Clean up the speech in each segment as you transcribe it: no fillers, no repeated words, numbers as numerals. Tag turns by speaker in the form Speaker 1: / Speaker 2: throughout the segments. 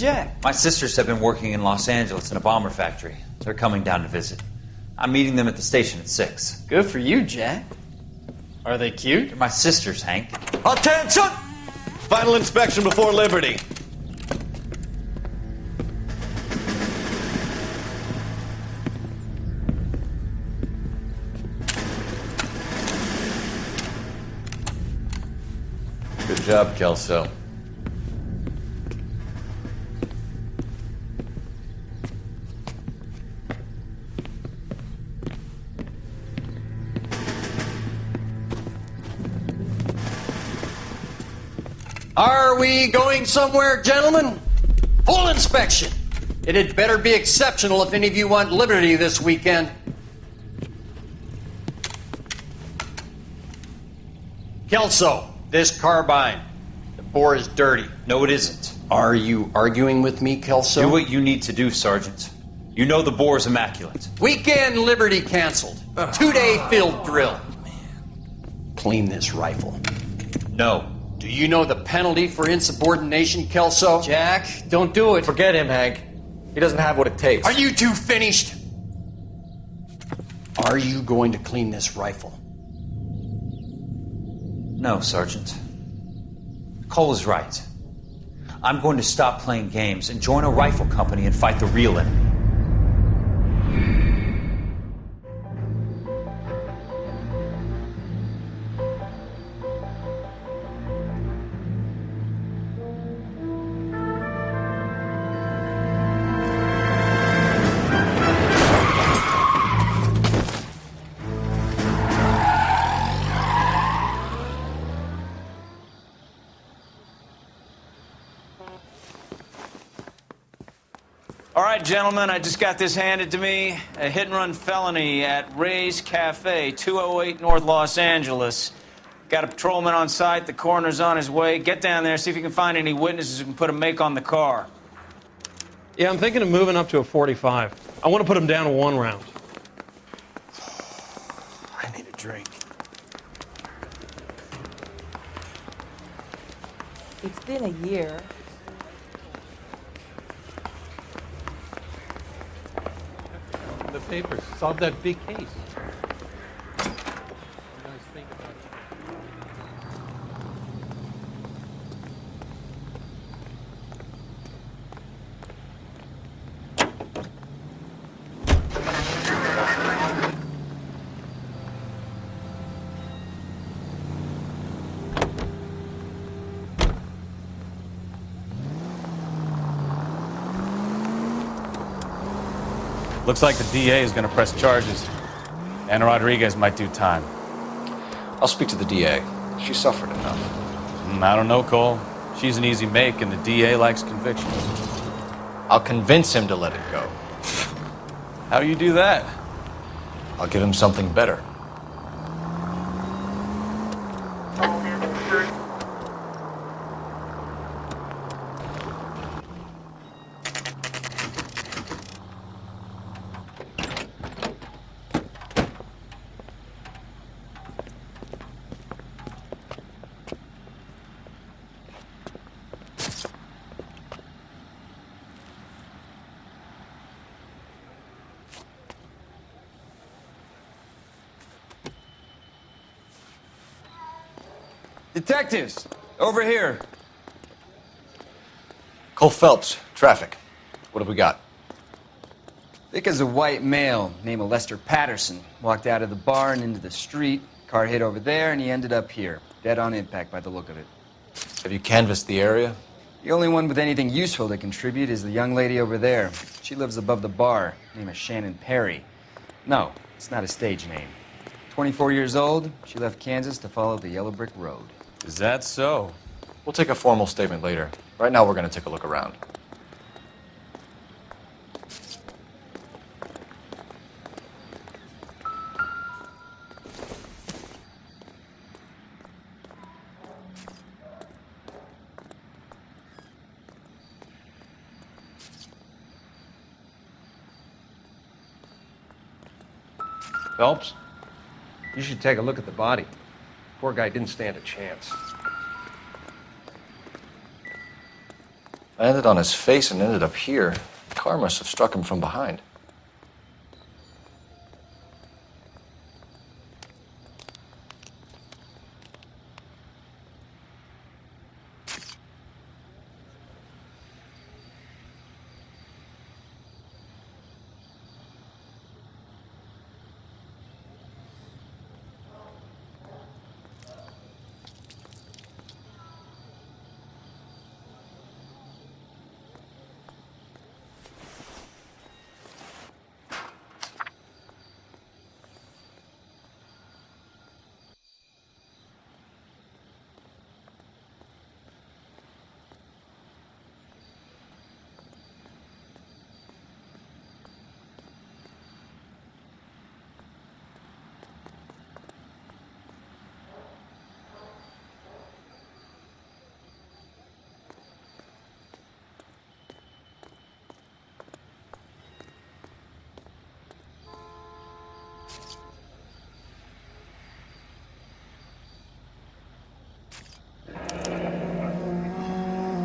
Speaker 1: Jack?
Speaker 2: My sisters have been working in Los Angeles in a bomber factory. They're coming down to visit. I'm meeting them at the station at 6.
Speaker 1: Good for you, Jack. Are they cute?
Speaker 2: They're my sisters, Hank.
Speaker 3: Attention! Final inspection before liberty.
Speaker 4: Good job, Kelso.
Speaker 5: Are we going somewhere, gentlemen? Full inspection. It had better be exceptional if any of you want liberty this weekend. Kelso, this carbine. The bore is dirty.
Speaker 2: No, it isn't.
Speaker 5: Are you arguing with me, Kelso?
Speaker 2: Do what you need to do, Sergeant. You know the bore is immaculate.
Speaker 5: Weekend liberty canceled. 2-day field drill. Clean this rifle.
Speaker 2: No.
Speaker 5: Do you know the penalty for insubordination, Kelso?
Speaker 1: Jack, don't do it.
Speaker 4: Forget him, Hank. He doesn't have what it takes.
Speaker 5: Are you two finished? Are you going to clean this rifle?
Speaker 2: No, Sergeant. Cole is right. I'm going to stop playing games and join a rifle company and fight the real enemy.
Speaker 6: All right, gentlemen, I just got this handed to me. A hit-and-run felony at Ray's Cafe, 208 North Los Angeles. Got a patrolman on site. The coroner's on his way. Get down there, see if you can find any witnesses who can put a make on the car.
Speaker 7: Yeah, I'm thinking of moving up to a 45. I want to put him down to 1 round.
Speaker 6: I need a drink.
Speaker 8: It's been a year.
Speaker 9: The papers. Solve that big case.
Speaker 6: Looks like the DA is going to press charges. Anna Rodriguez might do time.
Speaker 4: I'll speak to the DA. She suffered enough.
Speaker 6: I don't know, Cole. She's an easy make, and the DA likes convictions.
Speaker 4: I'll convince him to let it go.
Speaker 6: How do you do that?
Speaker 4: I'll give him something better.
Speaker 6: Detectives, over here.
Speaker 4: Cole Phelps, traffic. What have we got?
Speaker 1: Thick as a white male named Lester Patterson walked out of the bar and into the street. Car hit over there, and he ended up here. Dead on impact by the look of it.
Speaker 4: Have you canvassed the area?
Speaker 1: The only one with anything useful to contribute is the young lady over there. She lives above the bar. Name is Shannon Perry. No, it's not a stage name. 24 years old, she left Kansas to follow the yellow brick road.
Speaker 6: Is that so?
Speaker 4: We'll take a formal statement later. Right now, we're going to take a look around.
Speaker 9: Phelps, you should take a look at the body. Poor guy didn't stand a chance.
Speaker 4: Landed on his face and ended up here. The car must have struck him from behind.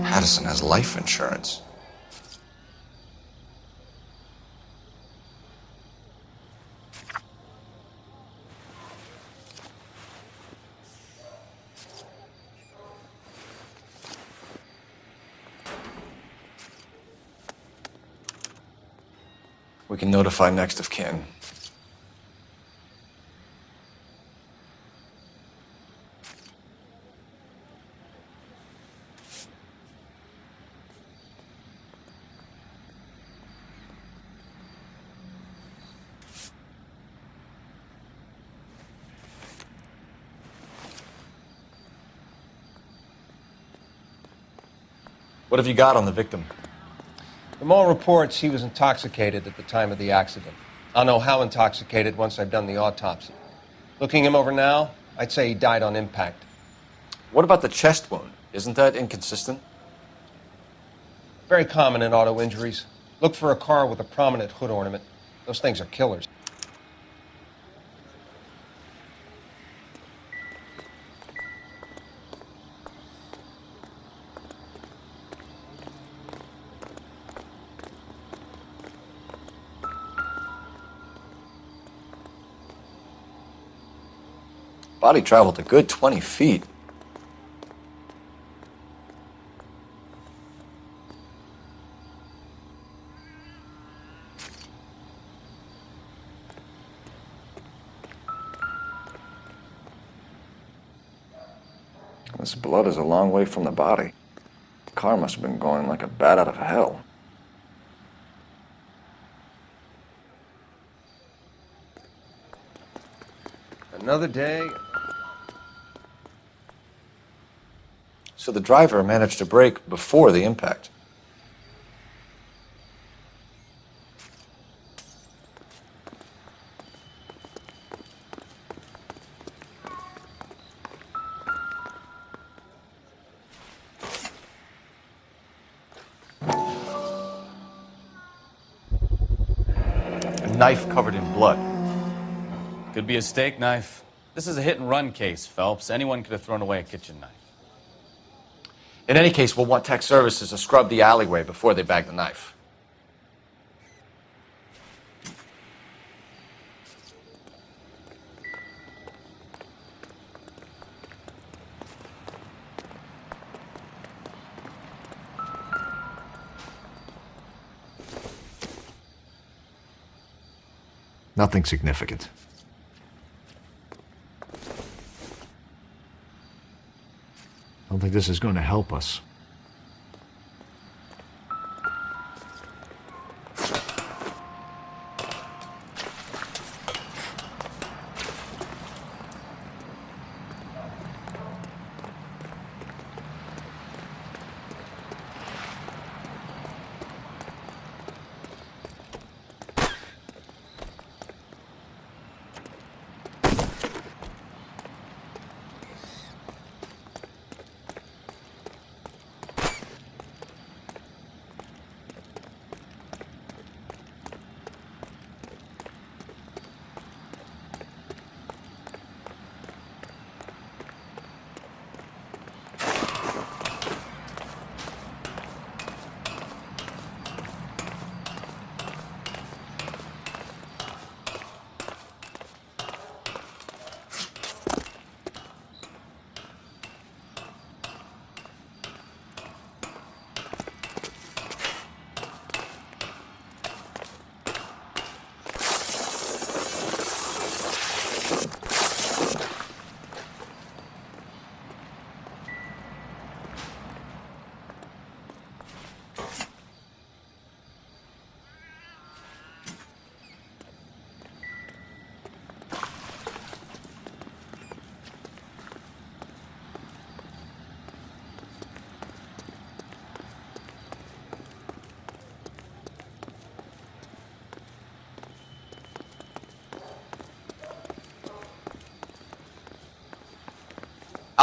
Speaker 4: Addison has life insurance. We can notify next of kin. What have you got on the victim?
Speaker 9: From all reports, he was intoxicated at the time of the accident. I'll know how intoxicated once I've done the autopsy. Looking him over now, I'd say he died on impact.
Speaker 4: What about the chest wound? Isn't that inconsistent?
Speaker 9: Very common in auto injuries. Look for a car with a prominent hood ornament. Those things are killers.
Speaker 4: Body traveled a good 20 feet. This blood is a long way from the body. The car must have been going like a bat out of hell.
Speaker 9: Another day.
Speaker 4: So the driver managed to brake before the impact. A knife covered in blood.
Speaker 10: Could be a steak knife. This is a hit-and-run case, Phelps. Anyone could have thrown away a kitchen knife.
Speaker 4: In any case, we'll want tech services to scrub the alleyway before they bag the knife. Nothing significant. I don't think this is going to help us.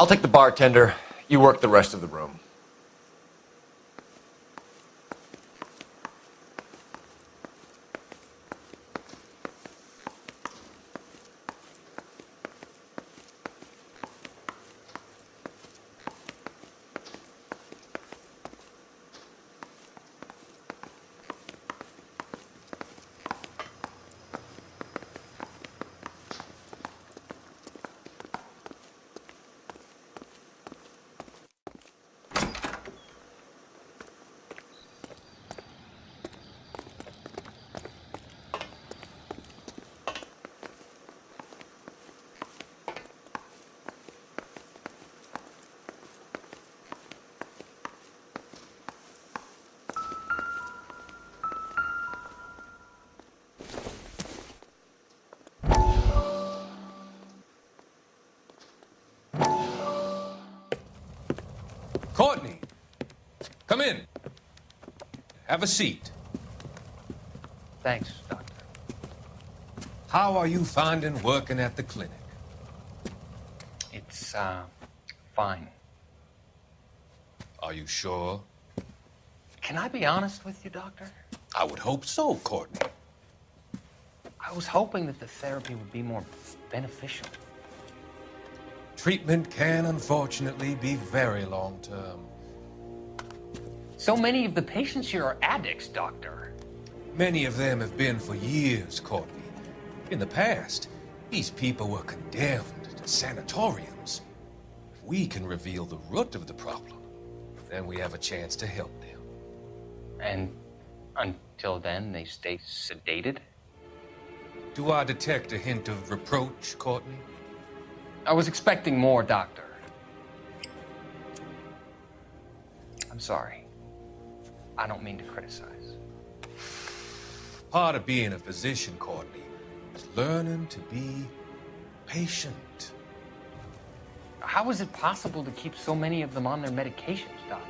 Speaker 4: I'll take the bartender. You work the rest of the room.
Speaker 11: Courtney, come in. Have a seat.
Speaker 12: Thanks, Doctor.
Speaker 11: How are you finding working at the clinic?
Speaker 12: It's, fine.
Speaker 11: Are you sure?
Speaker 12: Can I be honest with you, Doctor?
Speaker 11: I would hope so, Courtney.
Speaker 12: I was hoping that the therapy would be more beneficial.
Speaker 11: Treatment can, unfortunately, be very long-term.
Speaker 12: So many of the patients here are addicts, Doctor.
Speaker 11: Many of them have been for years, Courtney. In the past, these people were condemned to sanatoriums. If we can reveal the root of the problem, then we have a chance to help them.
Speaker 12: And until then, they stay sedated?
Speaker 11: Do I detect a hint of reproach, Courtney?
Speaker 12: I was expecting more, Doctor. I'm sorry. I don't mean to criticize.
Speaker 11: Part of being a physician, Courtney, is learning to be patient.
Speaker 12: How is it possible to keep so many of them on their medications, Doctor?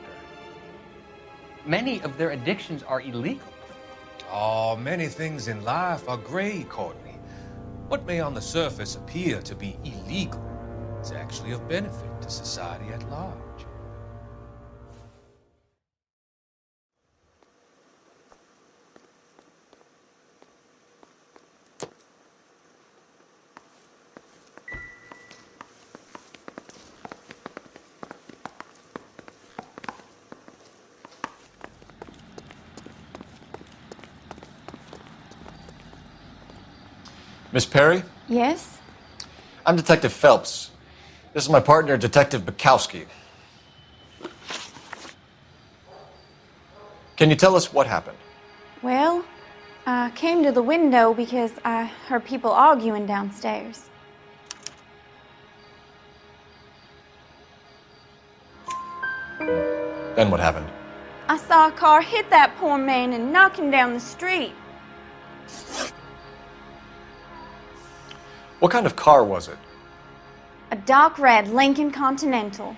Speaker 12: Many of their addictions are illegal.
Speaker 11: Oh, many things in life are gray, Courtney. What may on the surface appear to be illegal is actually of benefit to society at large.
Speaker 4: Miss Perry?
Speaker 13: Yes?
Speaker 4: I'm Detective Phelps. This is my partner, Detective Bukowski. Can you tell us what happened?
Speaker 13: Well, I came to the window because I heard people arguing downstairs.
Speaker 4: Then what happened?
Speaker 13: I saw a car hit that poor man and knock him down the street.
Speaker 4: What kind of car was it?
Speaker 13: A dark red Lincoln Continental.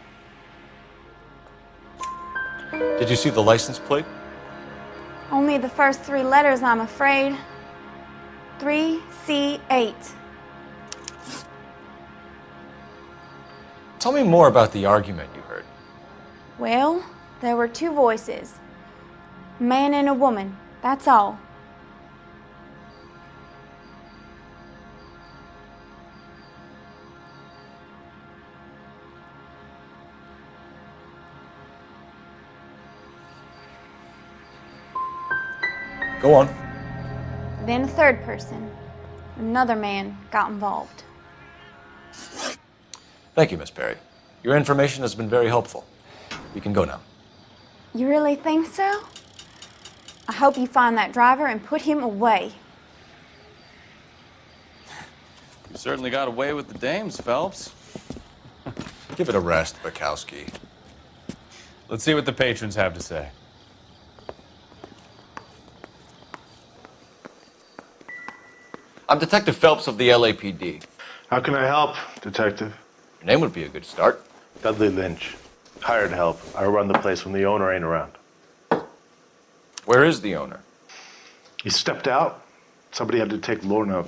Speaker 4: Did you see the license plate?
Speaker 13: Only the first 3 letters, I'm afraid. 3C8.
Speaker 4: Tell me more about the argument you heard.
Speaker 13: Well, there were 2 voices. A man and a woman, that's all.
Speaker 4: Go on.
Speaker 13: Then a third person. Another man got involved.
Speaker 4: Thank you, Miss Perry. Your information has been very helpful. We can go now.
Speaker 13: You really think so? I hope you find that driver and put him away.
Speaker 10: You certainly got away with the dames, Phelps.
Speaker 4: Give it a rest, Bukowski.
Speaker 10: Let's see what the patrons have to say.
Speaker 4: I'm Detective Phelps of the LAPD.
Speaker 14: How can I help, Detective?
Speaker 4: Your name would be a good start.
Speaker 14: Dudley Lynch. Hired help. I run the place when the owner ain't around.
Speaker 4: Where is the owner?
Speaker 14: He stepped out. Somebody had to take Lorna,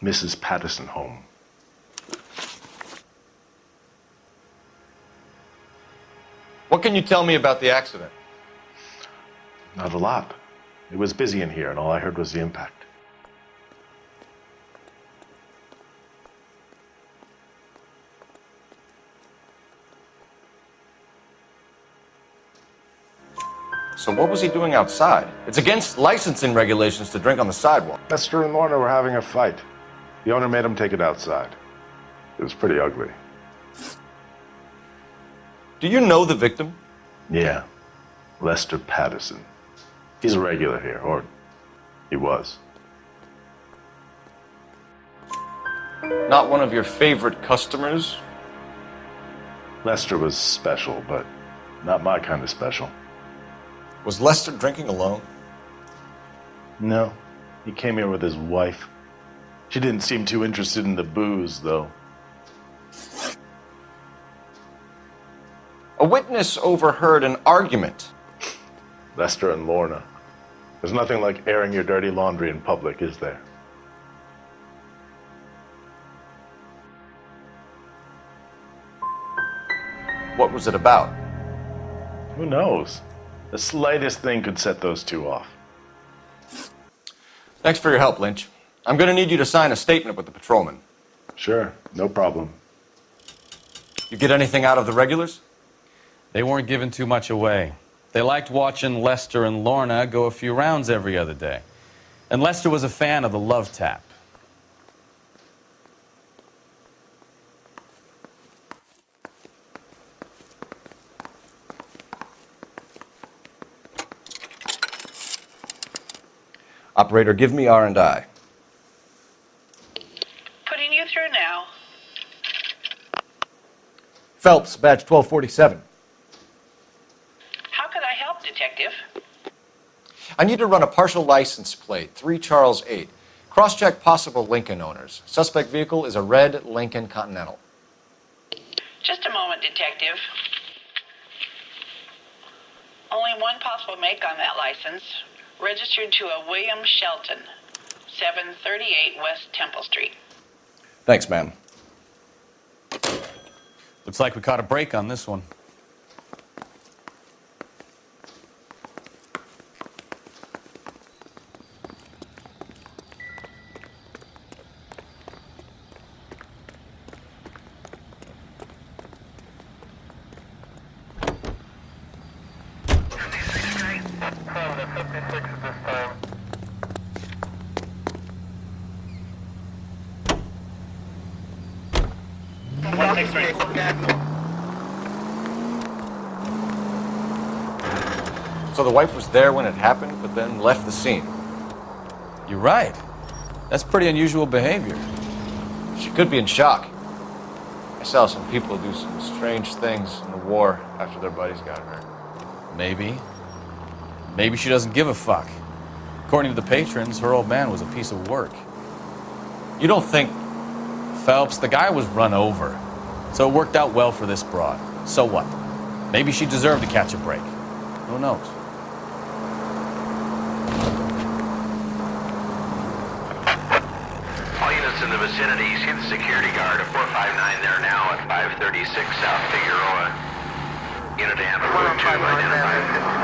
Speaker 14: Mrs. Patterson, home.
Speaker 3: What can you tell me about the accident?
Speaker 14: Not a lot. It was busy in here, and all I heard was the impact.
Speaker 4: So what was he doing outside? It's against licensing regulations to drink on the sidewalk.
Speaker 14: Lester and Lorna were having a fight. The owner made him take it outside. It was pretty ugly.
Speaker 4: Do you know the victim?
Speaker 14: Yeah. Lester Patterson. He's a regular here, or he was.
Speaker 4: Not one of your favorite customers?
Speaker 14: Lester was special, but not my kind of special.
Speaker 4: Was Lester drinking alone?
Speaker 14: No. He came here with his wife. She didn't seem too interested in the booze, though.
Speaker 4: A witness overheard an argument.
Speaker 14: Lester and Lorna. There's nothing like airing your dirty laundry in public, is there?
Speaker 4: What was it about?
Speaker 14: Who knows? The slightest thing could set those two off.
Speaker 4: Thanks for your help, Lynch. I'm going to need you to sign a statement with the patrolman.
Speaker 14: Sure, no problem.
Speaker 4: You get anything out of the regulars?
Speaker 10: They weren't giving too much away. They liked watching Lester and Lorna go a few rounds every other day. And Lester was a fan of the love tap.
Speaker 4: Operator, give me R&I.
Speaker 15: Putting you through now.
Speaker 4: Phelps, badge 1247.
Speaker 15: How could I help, Detective?
Speaker 4: I need to run a partial license plate, 3 Charles 8. Cross-check possible Lincoln owners. Suspect vehicle is a red Lincoln Continental.
Speaker 15: Just a moment, Detective. Only one possible make on that license. Registered to a William Shelton, 738 West Temple Street.
Speaker 4: Thanks, ma'am.
Speaker 10: Looks like we caught a break on this one.
Speaker 4: So the wife was there when it happened, but then left the scene.
Speaker 10: You're right. That's pretty unusual behavior.
Speaker 4: She could be in shock. I saw some people do some strange things in the war after their buddies got hurt.
Speaker 10: Maybe. Maybe she doesn't give a fuck. According to the patrons, her old man was a piece of work.
Speaker 4: You don't think...
Speaker 10: Phelps, the guy was run over. So it worked out well for this broad. So what? Maybe she deserved to catch a break. Who knows?
Speaker 16: All units in the vicinity, see the security guard at 459 there now at 536 South Figueroa. Unit to Amber Road 2 identified.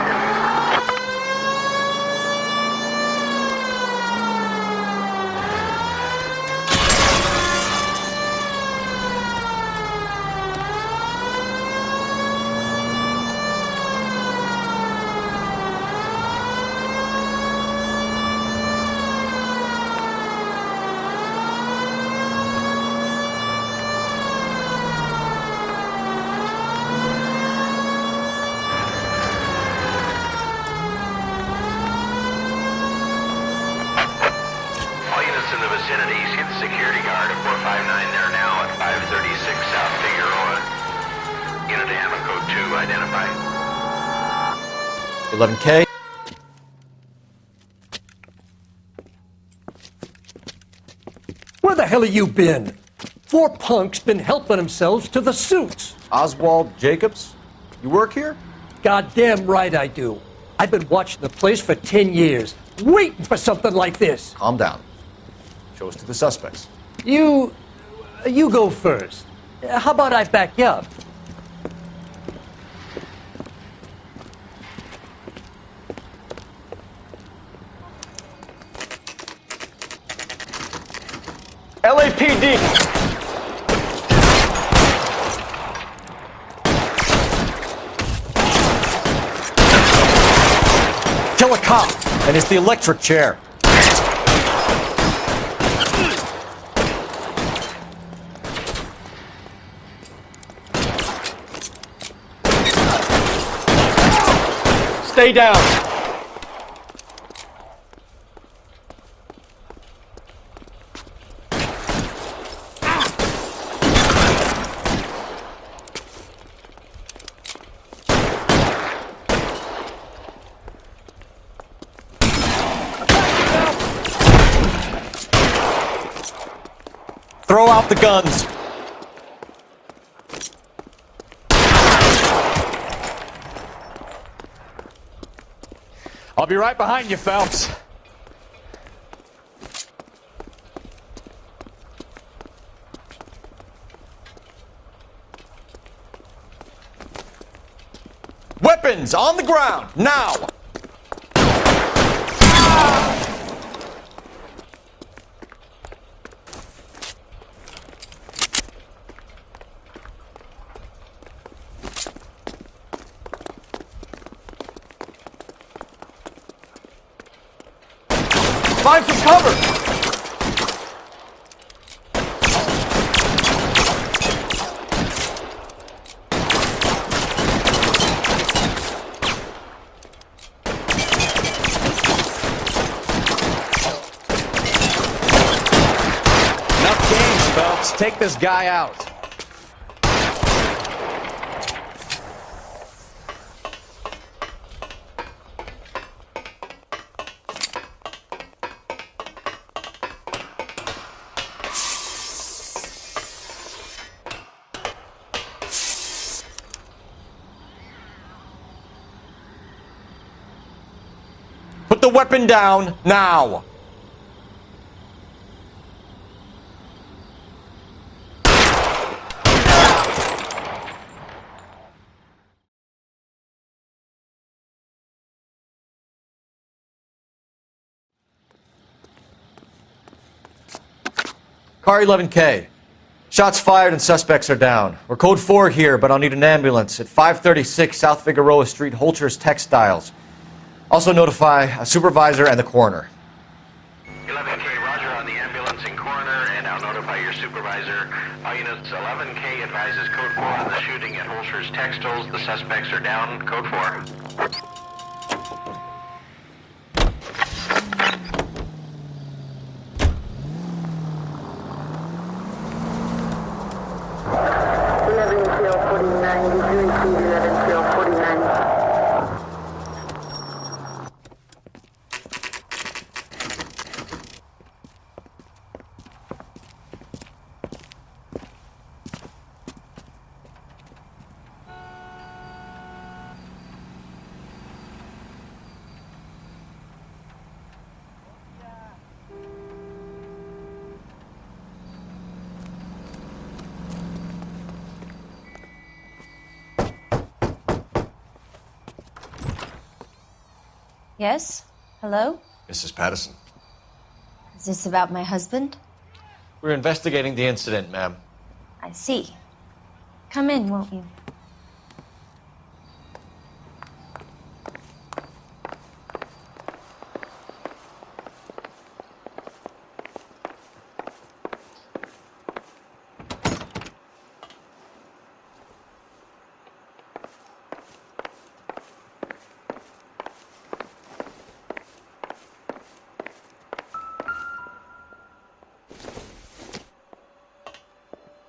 Speaker 16: Vicinity, see the security guard at 459 there now at 536 South Figueroa. Unit to Amber Code 2 identified.
Speaker 4: 11K.
Speaker 17: Where the hell have you been? 4 punks been helping themselves to the suits.
Speaker 4: Oswald Jacobs? You work here?
Speaker 17: Goddamn right I do. I've been watching the place for 10 years, waiting for something like this.
Speaker 4: Calm down. Show us to the suspects.
Speaker 17: You go first. How about I back you up?
Speaker 4: LAPD! Kill a cop, and it's the electric chair. Stay down. Throw out the guns.
Speaker 10: I'll be right behind you, Phelps.
Speaker 4: Weapons on the ground, now! Find some cover!
Speaker 10: Enough games, Phelps. Take this guy out.
Speaker 4: Put the weapon down, now! Car 11K. Shots fired and suspects are down. We're code 4 here, but I'll need an ambulance at 536 South Figueroa Street, Holcher's Textiles. Also notify a supervisor and the coroner.
Speaker 16: 11K, roger on the ambulance and coroner, and I'll notify your supervisor. All units, 11K advises code 4 on the shooting at Holcher's Textiles. The suspects are down, code 4.
Speaker 18: Yes? Hello?
Speaker 4: Mrs. Patterson.
Speaker 18: Is this about my husband?
Speaker 4: We're investigating the incident, ma'am.
Speaker 18: I see. Come in, won't you?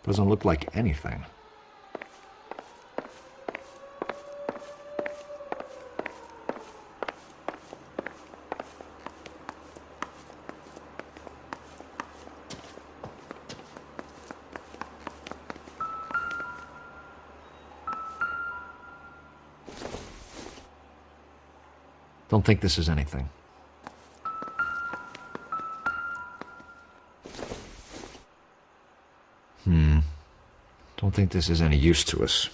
Speaker 4: Doesn't look like anything. Don't think this is anything. Don't think this is any use to us.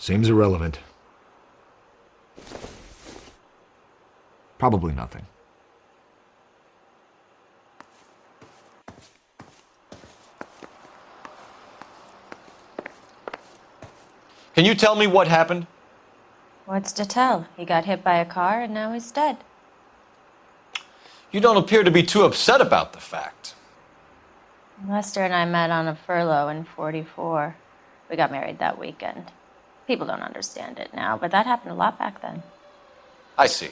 Speaker 4: Seems irrelevant. Probably nothing. Can you tell me what happened?
Speaker 18: What's to tell? He got hit by a car and now he's dead.
Speaker 4: You don't appear to be too upset about the fact.
Speaker 18: Lester and I met on a furlough in '44. We got married that weekend. People don't understand it now, but that happened a lot back then.
Speaker 4: I see.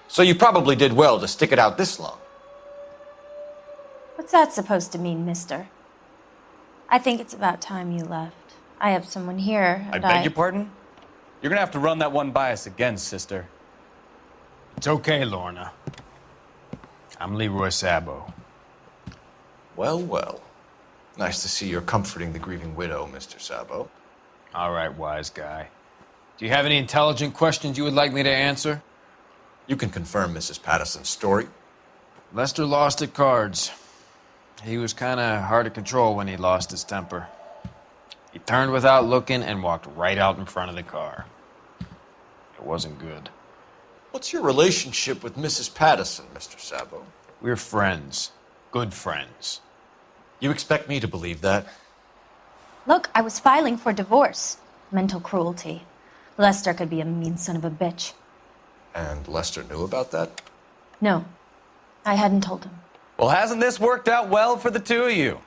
Speaker 4: So you probably did well to stick it out this long.
Speaker 18: What's that supposed to mean, mister? I think it's about time you left. I have someone here,
Speaker 10: I
Speaker 18: and
Speaker 10: beg your pardon? You're gonna have to run that one by us again, sister.
Speaker 6: It's okay, Lorna. I'm Leroy Sabo.
Speaker 4: Well, well. Nice to see you're comforting the grieving widow, Mr. Sabo.
Speaker 6: All right, wise guy. Do you have any intelligent questions you would like me to answer?
Speaker 4: You can confirm Mrs. Patterson's story.
Speaker 6: Lester lost at cards. He was kind of hard to control when he lost his temper. He turned without looking and walked right out in front of the car. It wasn't good.
Speaker 4: What's your relationship with Mrs. Patterson, Mr. Sabo?
Speaker 6: We're friends. Good friends.
Speaker 4: You expect me to believe that?
Speaker 18: Look, I was filing for divorce. Mental cruelty. Lester could be a mean son of a bitch.
Speaker 4: And Lester knew about that?
Speaker 18: No, I hadn't told him.
Speaker 10: Well, hasn't this worked out well for the two of you?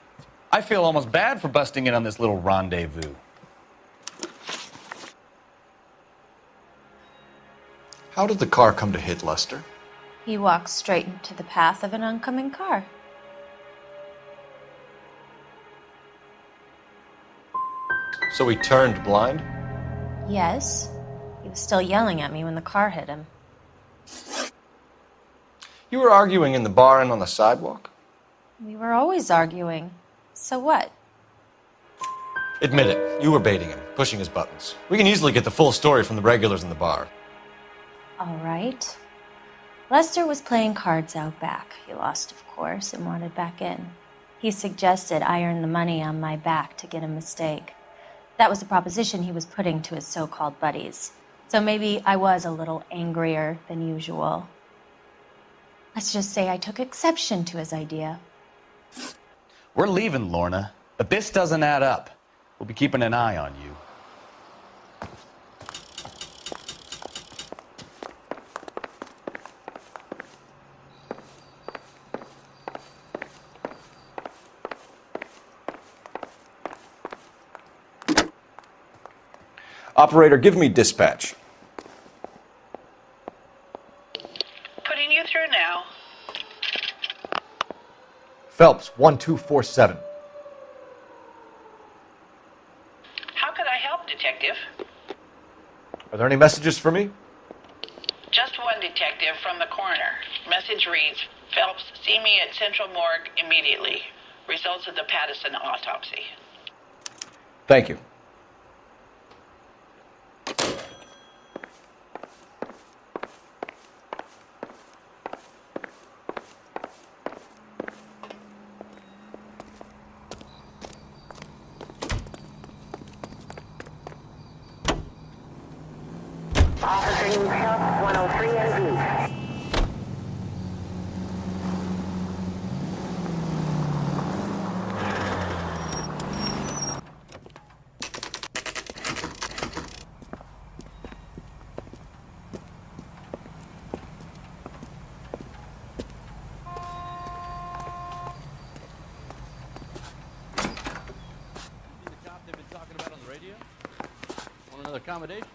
Speaker 10: I feel almost bad for busting in on this little rendezvous.
Speaker 4: How did the car come to hit Lester?
Speaker 18: He walked straight into the path of an oncoming car.
Speaker 4: So he turned blind?
Speaker 18: Yes. He was still yelling at me when the car hit him.
Speaker 4: You were arguing in the bar and on the sidewalk?
Speaker 18: We were always arguing. So what?
Speaker 4: Admit it. You were baiting him, pushing his buttons. We can easily get the full story from the regulars in the bar.
Speaker 18: All right. Lester was playing cards out back. He lost, of course, and wanted back in. He suggested I earn the money on my back to get a mistake. That was the proposition he was putting to his so-called buddies. So maybe I was a little angrier than usual. Let's just say I took exception to his idea.
Speaker 10: We're leaving, Lorna, but this doesn't add up. We'll be keeping an eye on you.
Speaker 4: Operator, give me dispatch.
Speaker 15: Putting you through now.
Speaker 4: Phelps, 1247.
Speaker 15: How could I help, Detective?
Speaker 4: Are there any messages for me?
Speaker 15: Just one detective from the coroner. Message reads, Phelps, see me at Central Morgue immediately. Results of the Patterson autopsy.
Speaker 4: Thank you.
Speaker 19: Officer News Health 103 ND.
Speaker 3: Accommodation?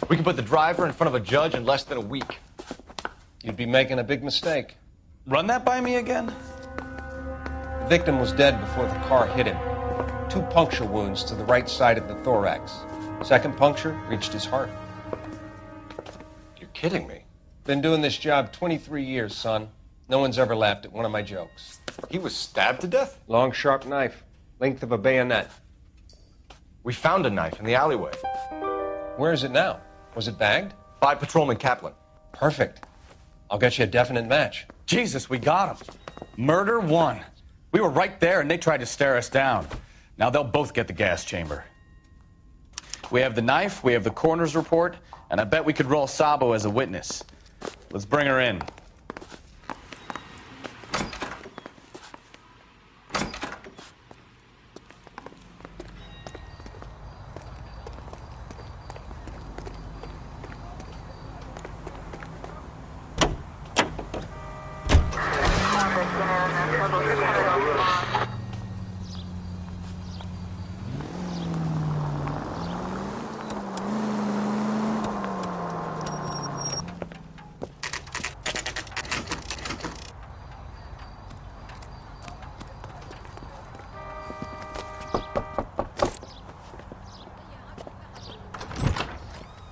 Speaker 4: We can put the driver in front of a judge in less than a week.
Speaker 9: You'd be making a big mistake.
Speaker 10: Run that by me again?
Speaker 9: The victim was dead before the car hit him. 2 puncture wounds to the right side of the thorax. Second puncture reached his heart.
Speaker 4: You're kidding me.
Speaker 9: Been doing this job 23 years, son. No one's ever laughed at one of my jokes.
Speaker 4: He was stabbed to death?
Speaker 9: Long, sharp knife. Length of a bayonet.
Speaker 4: We found a knife in the alleyway.
Speaker 9: Where is it now? Was it bagged?
Speaker 4: By Patrolman Kaplan.
Speaker 9: Perfect. I'll get you a definite match.
Speaker 10: Jesus, we got him. Murder 1. We were right there and they tried to stare us down. Now they'll both get the gas chamber. We have the knife, we have the coroner's report, and I bet we could roll Sabo as a witness. Let's bring her in.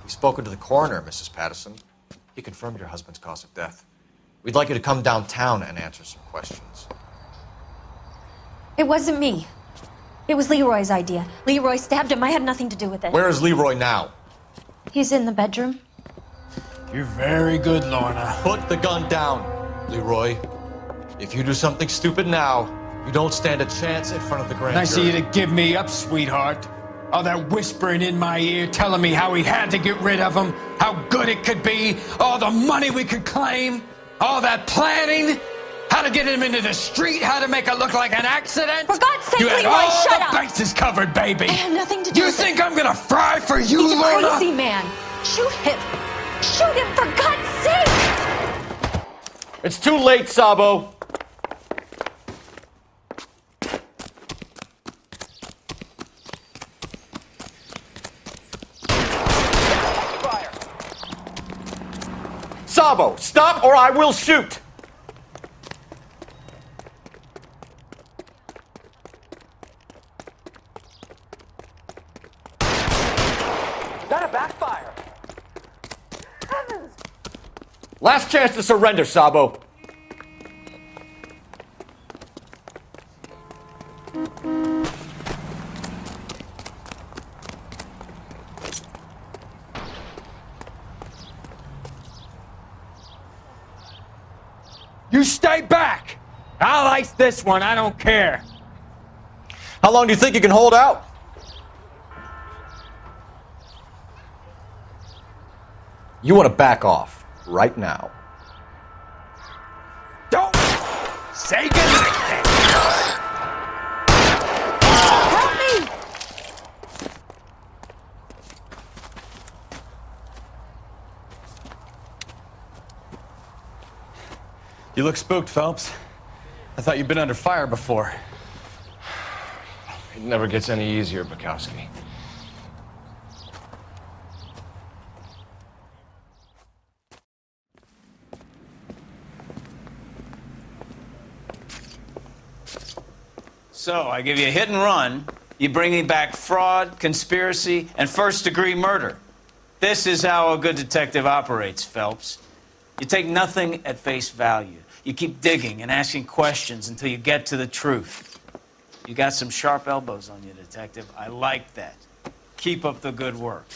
Speaker 4: Spoken to the coroner, Mrs. Patterson. He confirmed your husband's cause of death. We'd like you to come downtown and answer some questions.
Speaker 18: It wasn't me. It was Leroy's idea. Leroy stabbed him. I had nothing to do with it.
Speaker 4: Where is Leroy now?
Speaker 18: He's in the bedroom.
Speaker 20: You're very good, Lorna.
Speaker 4: Put the gun down, Leroy. If you do something stupid now, you don't stand a chance in front of the grand
Speaker 20: Nice of
Speaker 4: jury.
Speaker 20: you to give me up, sweetheart. All that whispering in my ear, telling me how we had to get rid of him, how good it could be, all the money we could claim, all that planning, how to get him into the street, how to make it look like an accident.
Speaker 18: For God's sake,
Speaker 20: you had
Speaker 18: Leroy,
Speaker 20: all
Speaker 18: shut
Speaker 20: the
Speaker 18: up.
Speaker 20: bases covered, baby.
Speaker 18: I have nothing to do
Speaker 20: You
Speaker 18: with
Speaker 20: think
Speaker 18: it.
Speaker 20: I'm gonna fry for you,
Speaker 18: He's
Speaker 20: Lorna?
Speaker 18: a crazy man. Shoot him. Shoot him, for God's sake.
Speaker 4: It's too late, Sabo. Sabo, stop or I will shoot!
Speaker 20: That a backfire.
Speaker 4: Last chance to surrender, Sabo.
Speaker 20: You stay back. I'll ice this one. I don't care.
Speaker 4: How long do you think you can hold out? You want to back off right now.
Speaker 20: Don't say goodnight then.
Speaker 18: Help me.
Speaker 10: You look spooked, Phelps. I thought you'd been under fire before.
Speaker 9: It never gets any easier, Bukowski.
Speaker 6: So, I give you a hit and run. You bring me back fraud, conspiracy, and first-degree murder. This is how a good detective operates, Phelps. You take nothing at face value. You keep digging and asking questions until you get to the truth. You got some sharp elbows on you, detective. I like that. Keep up the good work.